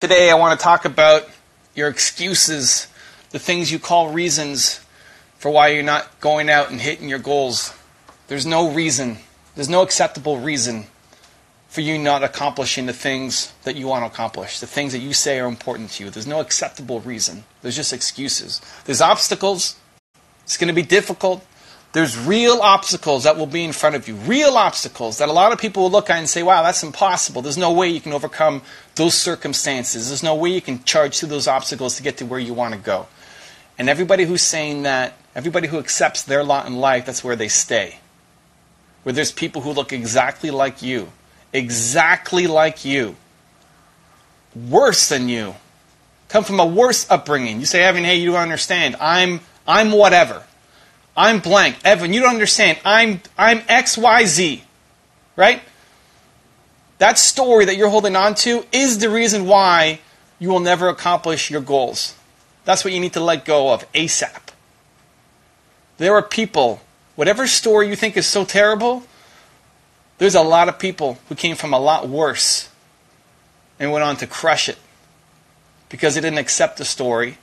Today I want to talk about your excuses, the things you call reasons for why you're not going out and hitting your goals. There's no reason, there's no acceptable reason for you not accomplishing the things that you want to accomplish, the things that you say are important to you. There's no acceptable reason. There's just excuses. There's obstacles. It's going to be difficult. There's real obstacles that will be in front of you. Real obstacles that a lot of people will look at and say, wow, that's impossible. There's no way you can overcome those circumstances. There's no way you can charge through those obstacles to get to where you want to go. And everybody who's saying that, everybody who accepts their lot in life, that's where they stay. Where there's people who look exactly like you. Exactly like you. Worse than you. Come from a worse upbringing. You say, Evan, hey, you don't understand. I'm whatever. I'm blank. Evan, you don't understand. I'm XYZ. Right? That story that you're holding on to is the reason why you will never accomplish your goals. That's what you need to let go of ASAP. There are people, whatever story you think is so terrible, there's a lot of people who came from a lot worse and went on to crush it because they didn't accept the story.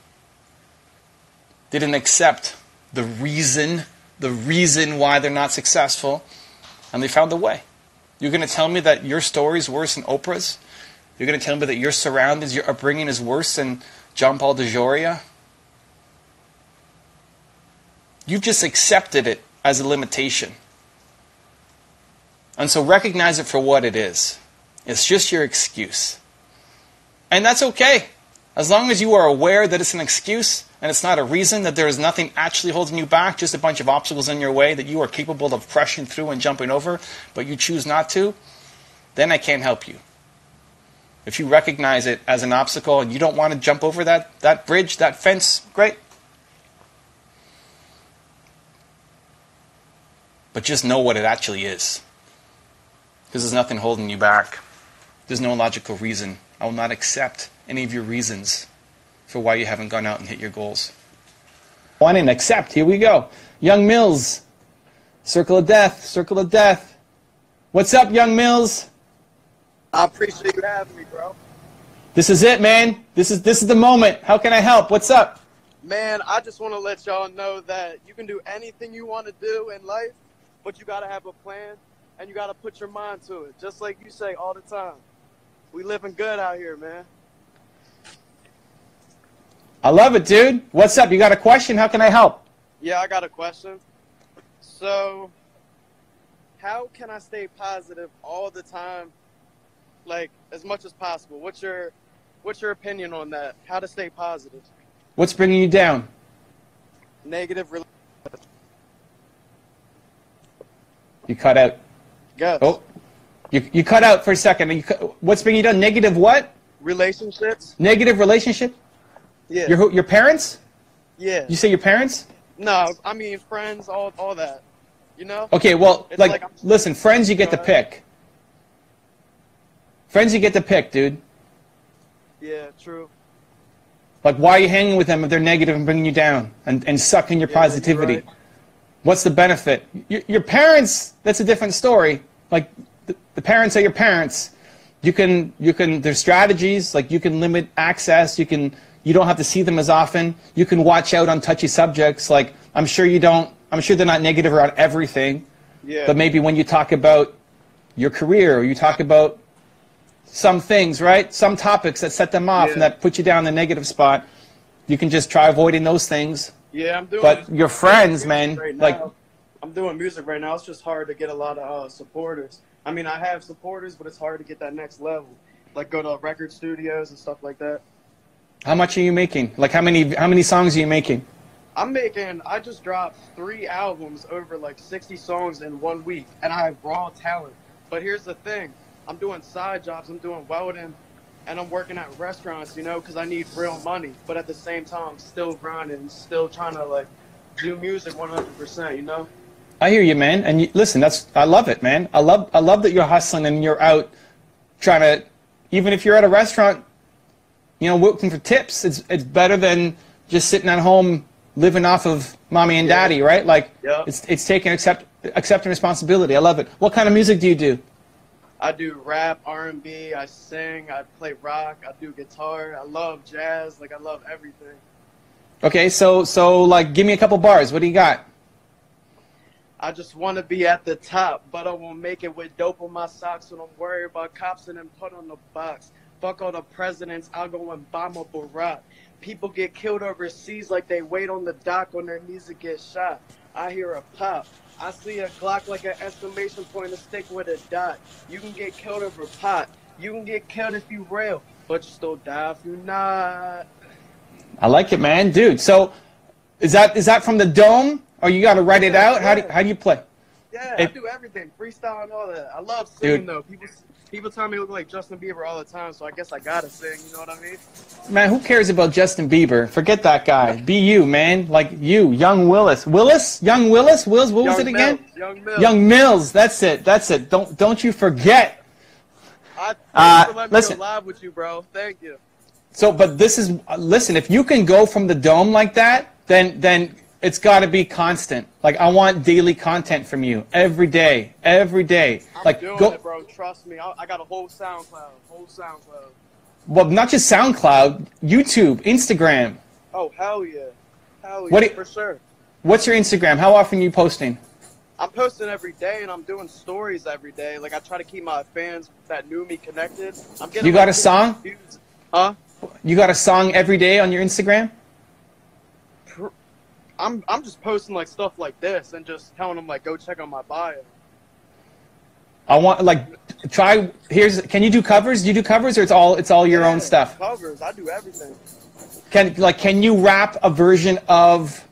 They didn't accept the reason why they're not successful, and they found a way. You're going to tell me that your story is worse than Oprah's? You're going to tell me that your surroundings, your upbringing is worse than John Paul DeJoria? You've just accepted it as a limitation. And so recognize it for what it is. It's just your excuse. And that's okay. As long as you are aware that it's an excuse and it's not a reason, that there is nothing actually holding you back, just a bunch of obstacles in your way that you are capable of crushing through and jumping over, but you choose not to, then I can't help you. If you recognize it as an obstacle and you don't want to jump over that bridge, that fence, great. But just know what it actually is. Because there's nothing holding you back. There's no logical reason. I will not accept any of your reasons for why you haven't gone out and hit your goals. One and accept. Here we go. Young Mills. Circle of Death. Circle of Death. What's up, Young Mills? I appreciate you having me, bro. This is it, man. This is the moment. How can I help? What's up? Man, I just want to let y'all know that you can do anything you want to do in life, but you got to have a plan, and you got to put your mind to it, just like you say all the time. We living good out here, man. I love it, dude. What's up? You got a question? How can I help? Yeah, I got a question. So, how can I stay positive all the time, like, as much as possible? What's your opinion on that? How to stay positive? What's bringing you down? Negative. You cut out. Yes. Oh, you cut out for a second. What's bringing you down? Negative what? Relationships. Negative relationship? Yeah. Your parents? Yeah. You say your parents? No, I mean friends, all that. You know? Okay, well, It's like listen, friends you get to pick. Friends you get to pick, dude. Yeah, true. Like, why are you hanging with them if they're negative and bringing you down and sucking your positivity? Right. What's the benefit? Your parents, that's a different story. Like, the parents are your parents. You can, there's strategies, like you can limit access, you don't have to see them as often. You can watch out on touchy subjects. Like, I'm sure they're not negative around everything. Yeah. But maybe when you talk about your career or you talk about some things, right? Some topics that set them off and that put you down the negative spot, you can just try avoiding those things. Yeah, I'm doing. But your friends, man, right like, I'm doing music right now. It's just hard to get a lot of supporters. I mean, I have supporters, but it's hard to get that next level. Like, go to record studios and stuff like that. how much are you making? Like, how many songs are you making? I just dropped 3 albums over like 60 songs in 1 week, and I have raw talent. But here's the thing. I'm doing side jobs. I'm doing welding, and I'm working at restaurants, you know, because I need real money. But at the same time, I'm still grinding, still trying to, like, do music 100%, you know? I hear you, man. And listen, I love it, man. I love that you're hustling and you're out trying to, even if you're at a restaurant, you know, working for tips, it's better than just sitting at home living off of mommy and daddy, right? Like, it's taking accepting responsibility. I love it. What kind of music do you do? I do rap, R&B, I sing, I play rock, I do guitar, I love jazz, like I love everything. Okay, so like, give me a couple bars. What do you got? I just want to be at the top, but I won't make it with dope on my socks. So don't worry about cops and then put on the box. Fuck all the presidents, I'll go and bomb a Barack. People get killed overseas like they wait on the dock on their knees to get shot. I hear a pop. I see a Glock like an exclamation point, a stick with a dot. You can get killed over pot. You can get killed if you real, but you still die if you not. I like it, man, dude. So, is that from the dome, or you got to write it out? How do you play? Yeah, I do everything, freestyle and all that. I love singing though. People tell me I look like Justin Bieber all the time, so I guess I gotta sing. You know what I mean? Man, who cares about Justin Bieber? Forget that guy. Be you, man. Like you, Young Willis. Young Willis. What was it again? Young Mills. Young Mills. That's it. Don't you forget. Thanks for letting me go live with you, bro. Thank you. So, but this is listen. If you can go from the dome like that, then it's got to be constant. Like I want daily content from you every day. I'm like doing it, bro. Trust me. I got a whole SoundCloud. Well, not just SoundCloud, YouTube, Instagram. Oh hell yeah, for sure. What's your Instagram? How often are you posting? I'm posting every day and I'm doing stories every day. Like I try to keep my fans that knew me connected. You got a song? Views. Huh? You got a song every day on your Instagram? I'm just posting like stuff like this and just telling them like go check out my bio. I want can you do covers? Do you do covers or it's all your own stuff? Covers, I do everything. Can you rap a version of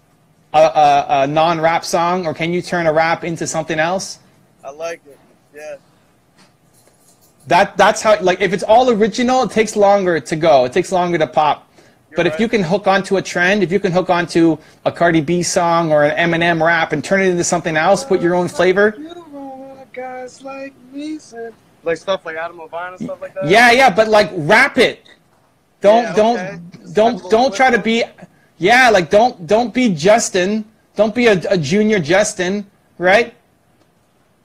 a non-rap song, or can you turn a rap into something else? I like it. Yeah. That's how, like, if it's all original, it takes longer to go. It takes longer to pop. But if you can hook onto a trend, if you can hook onto a Cardi B song or an Eminem rap and turn it into something else, put your own flavor. Guys like me, like stuff like Adam Levine and stuff like that. Yeah, but like rap it. Don't try to be. Yeah, like don't be Justin. Don't be a junior Justin, right?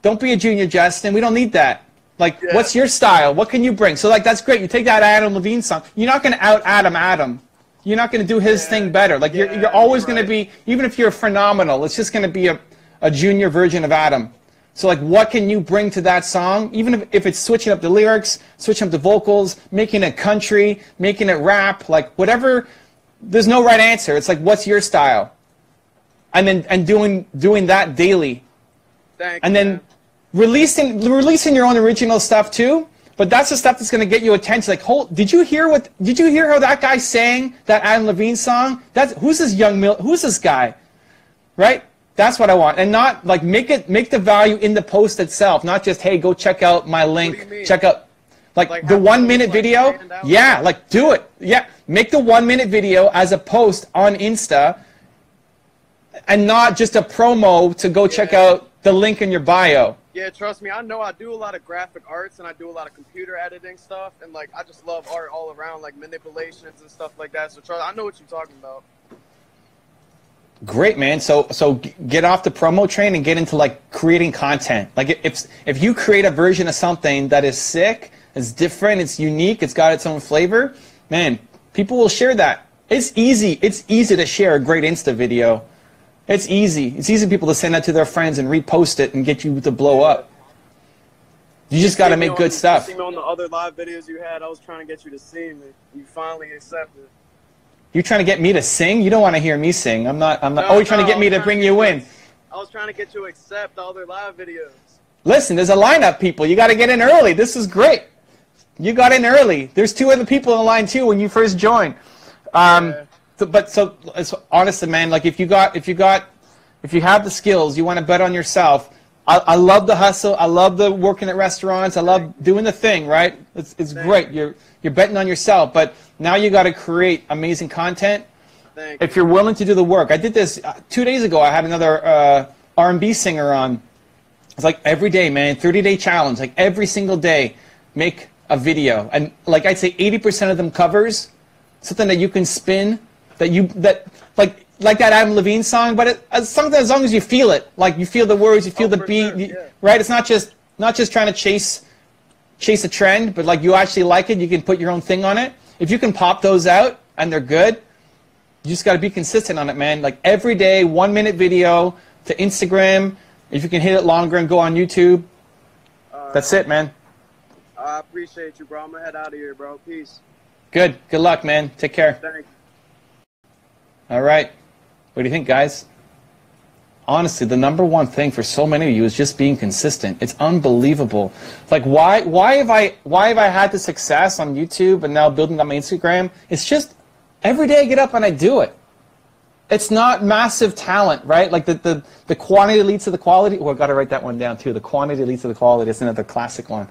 Don't be a junior Justin. We don't need that. Like, what's your style? What can you bring? So like that's great. You take that Adam Levine song. You're not gonna out Adam. You're not going to do his thing better. Like you're always going to be, even if you're phenomenal, it's just going to be a junior version of Adam. So like, what can you bring to that song? Even if it's switching up the lyrics, switching up the vocals, making it country, making it rap, like whatever. There's no right answer. It's like, what's your style? And doing that daily. And then releasing your own original stuff too. But that's the stuff that's going to get you attention. Like, did you hear how that guy sang that Adam Levine song? Who's this guy? Right? That's what I want. And not like make the value in the post itself, not just, hey, go check out my link, check out like the 1 minute video. Yeah, like do it. Yeah. Make the 1 minute video as a post on Insta and not just a promo to go check out the link in your bio. Yeah, trust me, I know I do a lot of graphic arts and I do a lot of computer editing stuff, and like I just love art all around, like manipulations and stuff like that. So trust, I know what you're talking about. Great, man. So get off the promo train and get into like creating content. Like if you create a version of something that is sick, it's different, it's unique, it's got its own flavor, man, people will share that. It's easy to share a great Insta video. It's easy. It's easy for people to send that to their friends and repost it and get you to blow up. You just got to make good stuff. You see me on the other live videos you had, I was trying to get you to see me. You finally accepted. You're trying to get me to sing? You don't want to hear me sing. I'm not. Oh, you're trying to get me to bring you in. I was trying to get you to accept the other live videos. Listen, there's a lineup, people. You got to get in early. This is great. You got in early. There's 2 other people in line too when you first joined. So honestly, man, like if you have the skills, you want to bet on yourself. I love the hustle. I love the working at restaurants. I love doing the thing, right? It's great. You're betting on yourself, but now you got to create amazing content. If you're willing to do the work. I did this 2 days ago. I had another R&B singer on. It's like every day, man, 30-day challenge. Like every single day, make a video, and like I'd say 80% of them covers something that you can spin. That like that Adam Levine song, but something as long as you feel it, like you feel the words, you feel the beat, right? It's not just trying to chase chase a trend, but like you actually like it, you can put your own thing on it. If you can pop those out and they're good, you just got to be consistent on it, man. Like every day, 1-minute video to Instagram. If you can hit it longer and go on YouTube, that's it, man. I appreciate you, bro. I'm gonna head out of here, bro. Peace. Good. Good luck, man. Take care. Thanks. All right. What do you think, guys? Honestly, the #1 thing for so many of you is just being consistent. It's unbelievable. Like, why have I had the success on YouTube and now building up my Instagram? It's just every day I get up and I do it. It's not massive talent, right? Like the quantity leads to the quality. Oh, I got to write that one down too. The quantity leads to the quality. It's another classic one.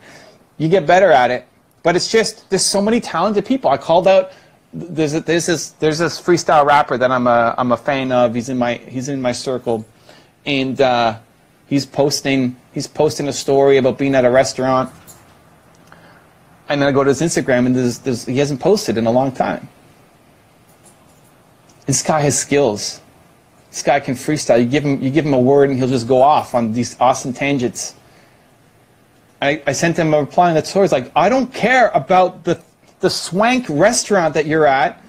You get better at it, but it's just there's so many talented people. I called out. There's this freestyle rapper that I'm a fan of. He's in my circle, and he's posting a story about being at a restaurant. And then I go to his Instagram, and he hasn't posted in a long time. This guy has skills. This guy can freestyle. You give him a word, and he'll just go off on these awesome tangents. I sent him a reply in the story. It's like, I don't care about the swank restaurant that you're at.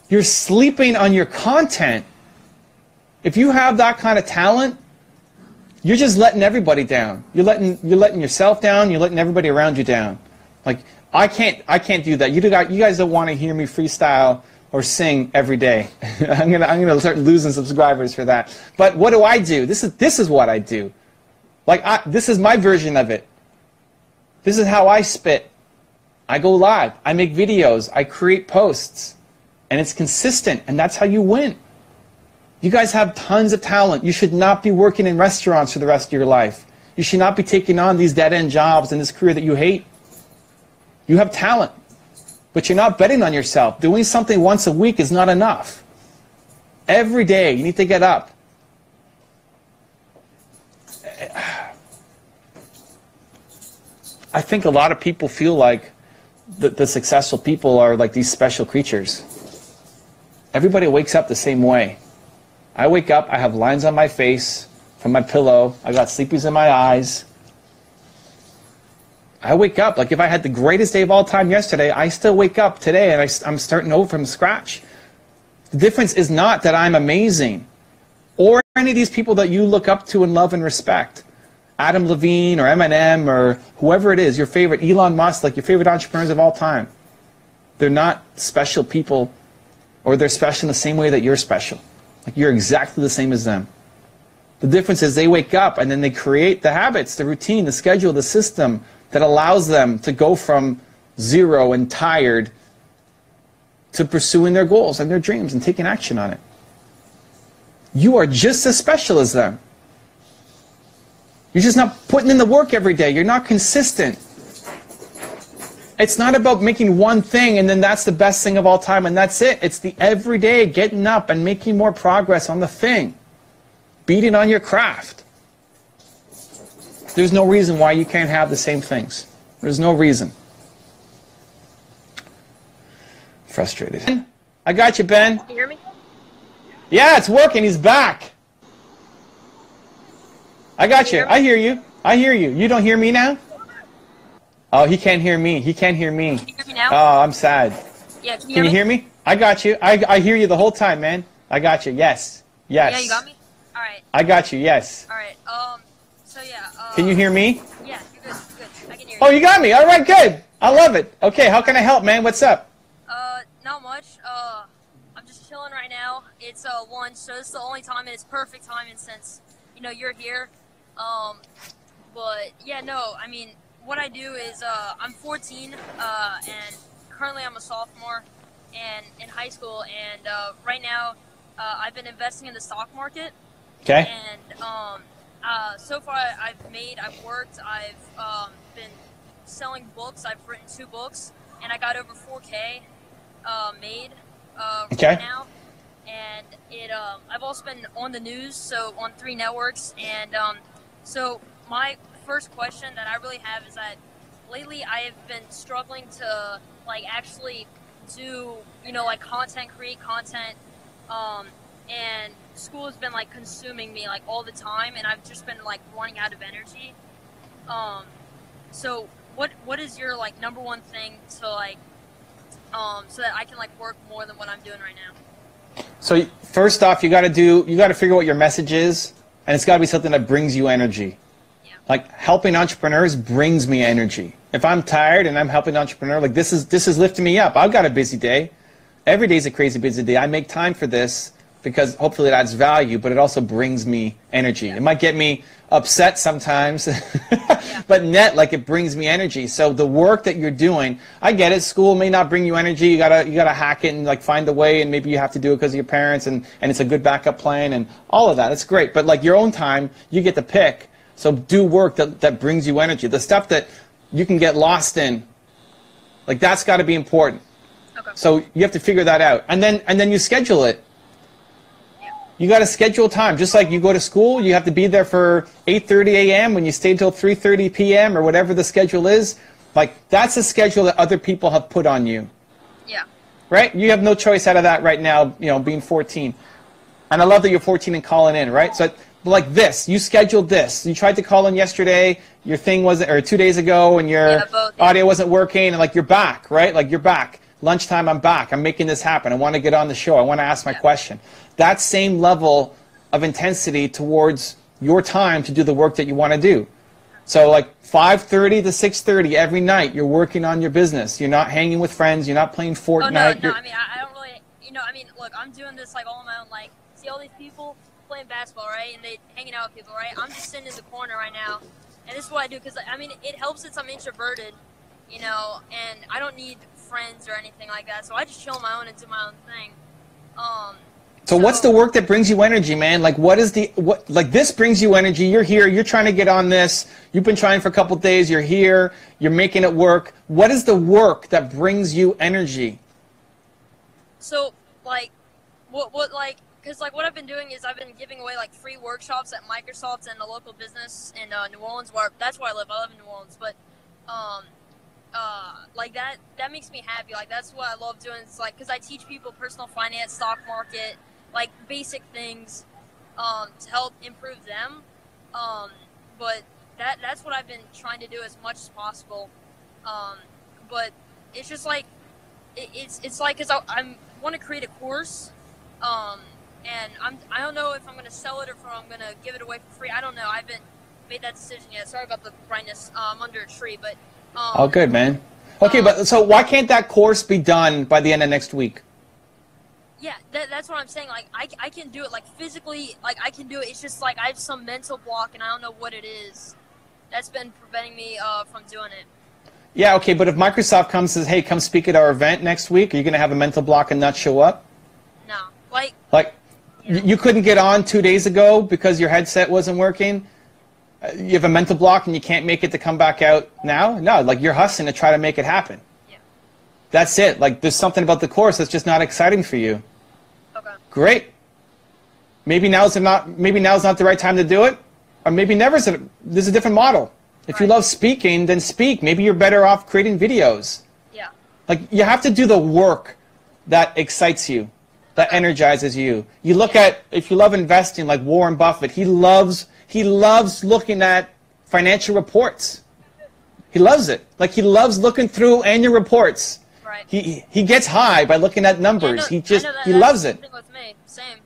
You're sleeping on your content. If you have that kind of talent, you're just letting everybody down. You're letting yourself down. You're letting everybody around you down. Like I can't do that. You guys don't want to hear me freestyle or sing every day. I'm gonna start losing subscribers for that. But what do? This is what I do. Like this is my version of it. This is how I spit. I go live. I make videos. I create posts. And it's consistent. And that's how you win. You guys have tons of talent. You should not be working in restaurants for the rest of your life. You should not be taking on these dead-end jobs in this career that you hate. You have talent. But you're not betting on yourself. Doing something once a week is not enough. Every day you need to get up. I think a lot of people feel like the successful people are like these special creatures. Everybody wakes up the same way. I wake up, I have lines on my face from my pillow, I got sleepies in my eyes. I wake up, like if I had the greatest day of all time yesterday, I still wake up today and I'm starting over from scratch. The difference is not that I'm amazing or any of these people that you look up to and love and respect. Adam Levine or Eminem or whoever it is, your favorite, Elon Musk, like your favorite entrepreneurs of all time. They're not special people, or they're special in the same way that you're special. Like you're exactly the same as them. The difference is they wake up and then they create the habits, the routine, the schedule, the system that allows them to go from zero and tired to pursuing their goals and their dreams and taking action on it. You are just as special as them. You're just not putting in the work every day. You're not consistent. It's not about making one thing and then that's the best thing of all time and that's it. It's the everyday getting up and making more progress on the thing. Beating on your craft. There's no reason why you can't have the same things. There's no reason. Frustrated. I got you, Ben. Can you hear me? Yeah, it's working. He's back. I got you. I hear you. I hear you. You don't hear me now? Oh, he can't hear me. He can't hear me. Can you hear me now? Oh, I'm sad. Yeah, can you hear me? I got you. I hear you the whole time, man. I got you. Yes. Yes. Yeah, you got me? All right. I got you. Yes. All right. So yeah. Can you hear me? Yeah, you're good. Good. I can hear you. Oh, you got me. All right, good. I love it. Okay, how can I help, man? What's up? Not much. I'm just chilling right now. It's lunch, so it's the only time, and it's perfect timing since you're here. But yeah, no, I mean, what I do is I'm 14, and currently I'm a sophomore and in high school, and right now I've been investing in the stock market. Okay. And so far I've worked, I've been selling books. I've written 2 books, and I got over 4K made okay. right now. And I've also been on the news, so on 3 networks, and so my first question that I really have is that lately I have been struggling to actually do create content, and school has been consuming me all the time, and I've just been running out of energy. So what is your like number one thing to like so that I can like work more than what I'm doing right now? So first off, you got to figure out what your message is, and it's got to be something that brings you energy. Yeah. Like helping entrepreneurs brings me energy. If I'm tired and I'm helping an entrepreneur, like this is lifting me up. I've got a busy day. Every day's a crazy busy day. I make time for this because hopefully it adds value, but it also brings me energy. Yeah. It might get me upset sometimes, Yeah. but net, like it brings me energy. So the work that you're doing, I get it. School may not bring you energy. You gotta hack it and like find a way, and maybe you have to do it because of your parents, and it's a good backup plan and all of that. It's great. But like your own time, you get to pick. So do work that brings you energy. The stuff that you can get lost in, like that's got to be important. Okay. So you have to figure that out, and then you schedule it. You got to schedule time. Just like you go to school, you have to be there for 8:30 a.m. when you stay till 3:30 p.m. or whatever the schedule is. Like that's a schedule that other people have put on you. Yeah. Right? You have no choice out of that right now, you know, being 14. And I love that you're 14 and calling in, right? So like this, you scheduled this. You tried to call in yesterday, your thing wasn't, or 2 days ago, and your audio wasn't working, and like you're back, right? Like you're back. Lunchtime, I'm back. I'm making this happen. I want to get on the show. I want to ask my question. That same level of intensity towards your time to do the work that you want to do. So like 5:30 to 6:30 every night, you're working on your business. You're not hanging with friends. You're not playing Fortnite. Oh, no. I mean, I don't really, I mean, look, I'm doing this like all on my own. Like, see all these people playing basketball, right? And they hanging out with people, right? I'm just sitting in the corner right now, and this is what I do because I mean, it helps since I'm introverted, you know, and I don't need friends or anything like that. So I just chill on my own and do my own thing. So what's the work that brings you energy, man? Like what this brings you energy. You're here, you're trying to get on this. You've been trying for a couple of days, you're here, you're making it work. What is the work that brings you energy? So like because like what I've been doing is I've been giving away like free workshops at Microsoft and a local business in New Orleans, that's where I live. I live in New Orleans, but like that makes me happy. Like that's what I love doing. It's like because I teach people personal finance, stock market, like basic things to help improve them. But that's what I've been trying to do as much as possible. But it's just like it's like because I want to create a course, and I don't know if I'm gonna sell it or if I'm gonna give it away for free. I don't know. I haven't made that decision yet. Sorry about the brightness. I'm under a tree, but. Oh, good, man. Okay, but so why can't that course be done by the end of next week? Yeah, that's what I'm saying. Like, I can do it, like, physically, like, I can do it. It's just, like, I have some mental block, and I don't know what it is. That's been preventing me from doing it. Yeah, okay, but if Microsoft comes and says, hey, come speak at our event next week, are you going to have a mental block and not show up? No. Like you couldn't get on 2 days ago because your headset wasn't working? You have a mental block and you can't make it to come back out now? No, like you're hustling to try to make it happen. Yeah. That's it. Like there's something about the course that's just not exciting for you. Okay. Great. Maybe now's not the right time to do it, or maybe there's a different model. If you love speaking, then speak. Maybe you're better off creating videos. Yeah. Like you have to do the work that excites you, that energizes you. You look at, if you love investing, like Warren Buffett, he loves looking at financial reports. He loves it. Like he loves looking through annual reports. Right. He gets high by looking at numbers. He loves it. With me. Same.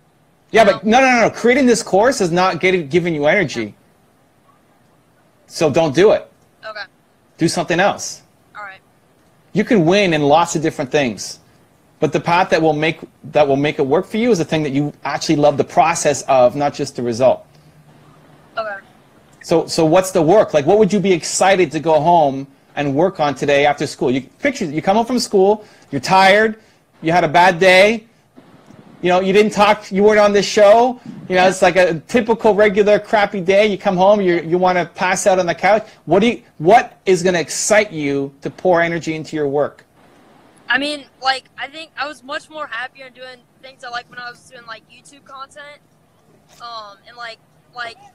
Yeah, but no. Creating this course is not giving you energy. So don't do it. Okay. Do something else. All right. You can win in lots of different things, but the path that will make it work for you is the thing that you actually love the process of, not just the result. Okay. So what's the work? Like, what would you be excited to go home and work on today after school? You come home from school, you're tired, you had a bad day, you know, you didn't talk, you weren't on this show, you know, it's like a typical regular crappy day. You come home, you want to pass out on the couch. What is going to excite you to pour energy into your work? I mean, like, I think I was much more happier in doing things I like when I was doing like YouTube content, and like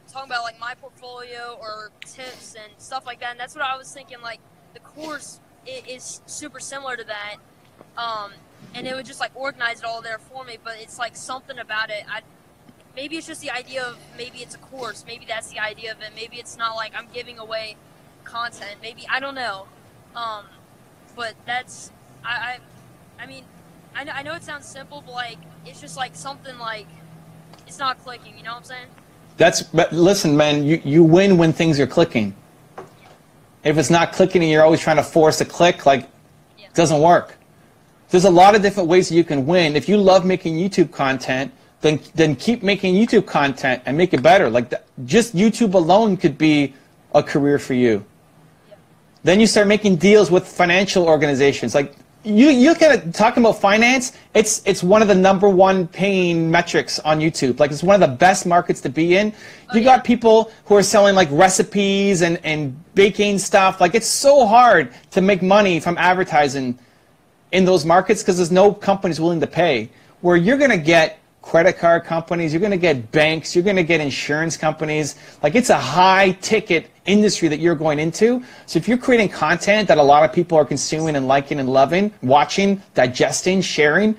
talking about like my portfolio or tips and stuff like that. And that's what I was thinking. Like the course is super similar to that, and it would just like organize it all there for me. But it's like something about it. Maybe it's just the idea of maybe it's a course. Maybe that's the idea of it. Maybe it's not like I'm giving away content. Maybe, I don't know. But that's, I mean, I know it sounds simple, but like, it's just like something like, it's not clicking, you know what I'm saying? But listen, man, you win when things are clicking. If it's not clicking and you're always trying to force a click, like, it doesn't work. There's a lot of different ways that you can win. If you love making YouTube content, then keep making YouTube content and make it better. Like, just YouTube alone could be a career for you. Yeah. Then you start making deals with financial organizations. Like, you can talking about finance. It's one of the #1 paying metrics on YouTube. Like, it's one of the best markets to be in. You got people who are selling like recipes and baking stuff. Like, it's so hard to make money from advertising in those markets because there's no companies willing to pay. Where you're going to get credit card companies, you're going to get banks, you're going to get insurance companies. Like, it's a high ticket industry that you're going into. So if you're creating content that a lot of people are consuming and liking and loving, watching, digesting, sharing,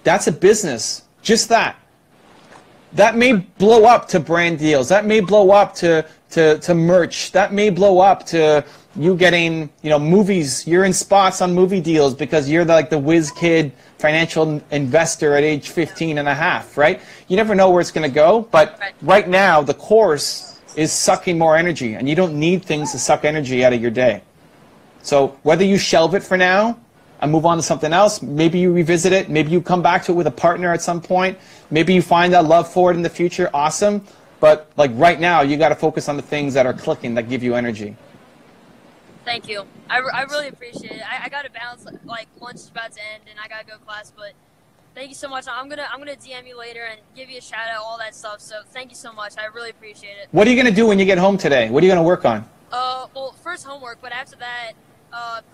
that's a business. Just that. That may blow up to brand deals. That may blow up to merch. That may blow up to you getting, you know, movies. You're in spots on movie deals because you're like the whiz kid financial investor at age 15 and a half, right? You never know where it's going to go, but right now the course is sucking more energy, and you don't need things to suck energy out of your day. So whether you shelve it for now and move on to something else, maybe you revisit it, maybe you come back to it with a partner at some point, maybe you find that love for it in the future, awesome, but like right now you got to focus on the things that are clicking, that give you energy. Thank you. I really appreciate it. I got to bounce, like lunch is about to end and I got to go to class, but thank you so much. I'm gonna DM you later and give you a shout out, all that stuff. So thank you so much. I really appreciate it. What are you gonna do when you get home today? What are you gonna work on? Well, first homework, but after that,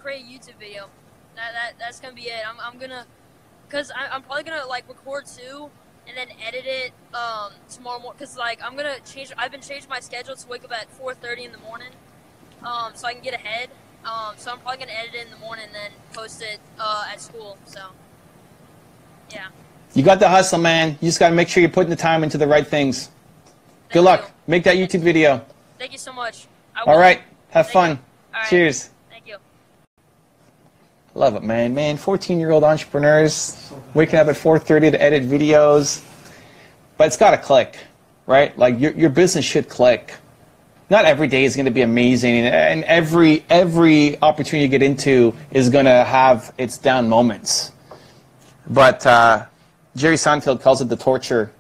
create a YouTube video. That's gonna be it. I'm gonna, cause I'm probably gonna like record 2 and then edit it tomorrow morning. Cause like I've been changing my schedule to wake up at 4:30 in the morning, so I can get ahead. So I'm probably gonna edit it in the morning and then post it at school. So. Yeah. You got the hustle, man. You just got to make sure you're putting the time into the right things. Good luck. Make that YouTube video. Thank you so much. All right. Have fun. All right. Cheers. Thank you. Love it, man. 14-year-old entrepreneurs waking up at 4:30 to edit videos. But it's got to click, right? Like, your business should click. Not every day is going to be amazing, and every opportunity you get into is going to have its down moments. But Jerry Seinfeld calls it the torture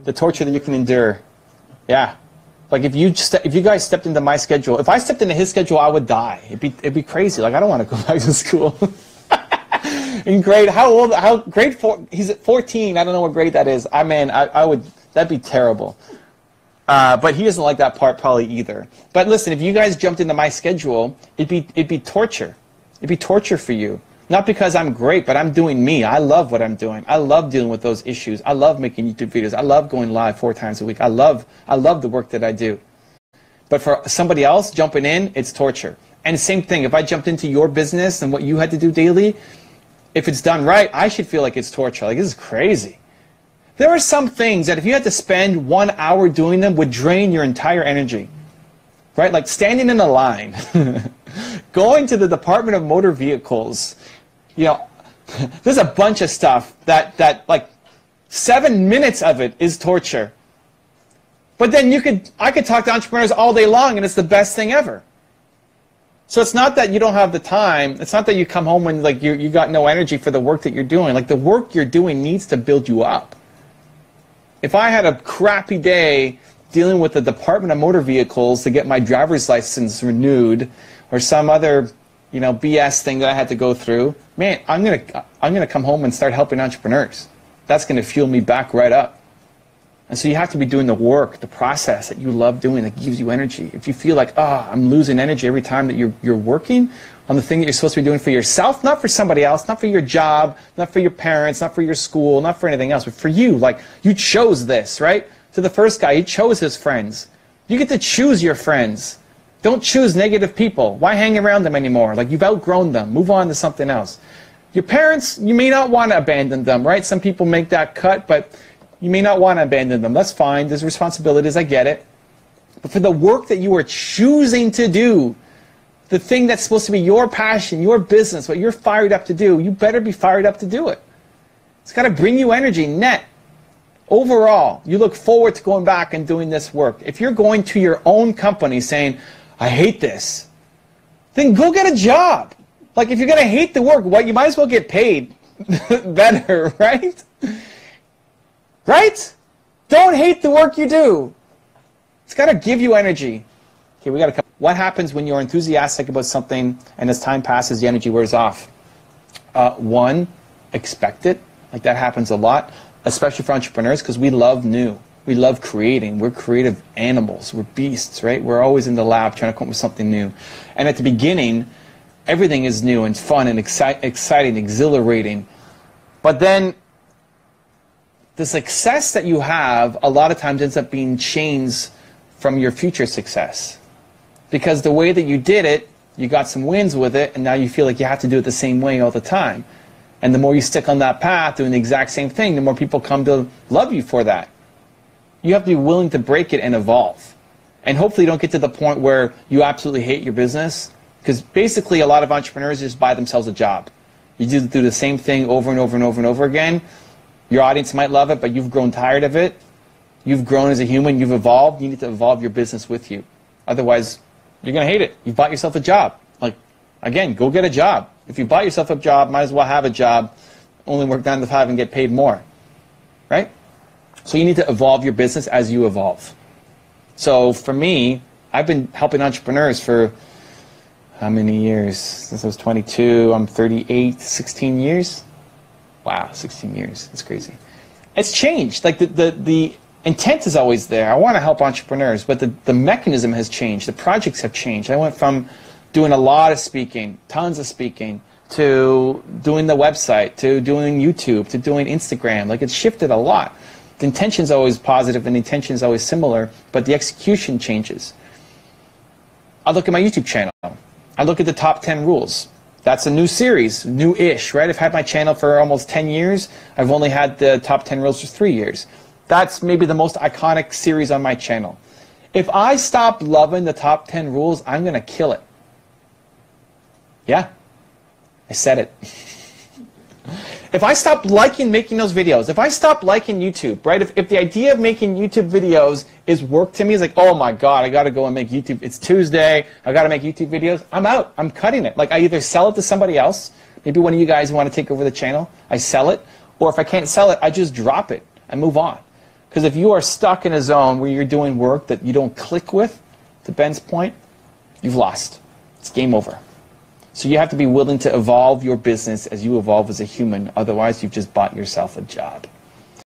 that you can endure. Yeah, like if you guys stepped into my schedule, if I stepped into his schedule, I would die. It'd be crazy. Like, I don't want to go back to school. In grade, he's at 14. I don't know what grade that is. I would. That'd be terrible. But he doesn't like that part probably either. But listen, if you guys jumped into my schedule, it'd be torture. It'd be torture for you. Not because I'm great, but I'm doing me. I love what I'm doing. I love dealing with those issues. I love making YouTube videos. I love going live 4 times a week. I love the work that I do. But for somebody else jumping in, it's torture. And same thing, if I jumped into your business and what you had to do daily, if it's done right, I should feel like it's torture. Like, this is crazy. There are some things that if you had to spend 1 hour doing them would drain your entire energy. Right? Like standing in a line, going to the Department of Motor Vehicles. You know, there's a bunch of stuff that like 7 minutes of it is torture. But then I could talk to entrepreneurs all day long and it's the best thing ever. So it's not that you don't have the time. It's not that you come home when like you got no energy for the work that you're doing. Like, the work you're doing needs to build you up. If I had a crappy day dealing with the Department of Motor Vehicles to get my driver's license renewed or some other, you know, BS thing that I had to go through, man, I'm gonna come home and start helping entrepreneurs. That's gonna fuel me back right up. And so you have to be doing the work, the process that you love doing that gives you energy. If you feel like, I'm losing energy every time that you're working on the thing that you're supposed to be doing for yourself, not for somebody else, not for your job, not for your parents, not for your school, not for anything else, but for you. Like, you chose this, right? To the first guy, he chose his friends. You get to choose your friends. Don't choose negative people. Why hang around them anymore? Like, you've outgrown them. Move on to something else. Your parents, you may not want to abandon them, right? Some people make that cut, but you may not want to abandon them. That's fine. There's responsibilities. I get it. But for the work that you are choosing to do, the thing that's supposed to be your passion, your business, what you're fired up to do, you better be fired up to do it. It's got to bring you energy, net. Overall, you look forward to going back and doing this work. If you're going to your own company saying, I hate this, then go get a job. Like, if you're going to hate the work, well, you might as well get paid better, right? Right? Don't hate the work you do. It's got to give you energy. Okay, we got to come. What happens when you're enthusiastic about something and as time passes, the energy wears off? One, expect it. Like, that happens a lot, especially for entrepreneurs, because we love new. We love creating. We're creative animals. We're beasts, right? We're always in the lab trying to come up with something new. And at the beginning, everything is new and fun and exciting, exhilarating. But then the success that you have a lot of times ends up being chains from your future success. Because the way that you did it, you got some wins with it, and now you feel like you have to do it the same way all the time. And the more you stick on that path doing the exact same thing, the more people come to love you for that. You have to be willing to break it and evolve. And hopefully you don't get to the point where you absolutely hate your business, because basically a lot of entrepreneurs just buy themselves a job. You do the same thing over and over and over and over again. Your audience might love it, but you've grown tired of it. You've grown as a human. You've evolved. You need to evolve your business with you. Otherwise, you're going to hate it. You've bought yourself a job. Like, again, go get a job. If you bought yourself a job, might as well have a job, only work 9 to 5 and get paid more, right? So you need to evolve your business as you evolve. So for me, I've been helping entrepreneurs for how many years? Since I was 22, I'm 38, 16 years? Wow, 16 years. That's crazy. It's changed. Like, the intent is always there. I want to help entrepreneurs, but the mechanism has changed. The projects have changed. I went from doing a lot of speaking, tons of speaking, to doing the website, to doing YouTube, to doing Instagram. Like, it's shifted a lot. The intention is always positive and the intention is always similar, but the execution changes. I look at my YouTube channel. I look at the top 10 rules. That's a new series, new-ish, right? I've had my channel for almost 10 years. I've only had the top 10 rules for 3 years. That's maybe the most iconic series on my channel. If I stop loving the top 10 rules, I'm going to kill it. Yeah, I said it. If I stop liking making those videos, if I stop liking YouTube, right? If the idea of making YouTube videos is work to me, it's like, oh my God, I got to go and make YouTube. It's Tuesday, I got to make YouTube videos. I'm out. I'm cutting it. Like, I either sell it to somebody else, maybe one of you guys want to take over the channel, I sell it, or if I can't sell it, I just drop it and move on. Because if you are stuck in a zone where you're doing work that you don't click with, to Ben's point, you've lost. It's game over. So you have to be willing to evolve your business as you evolve as a human. Otherwise, you've just bought yourself a job.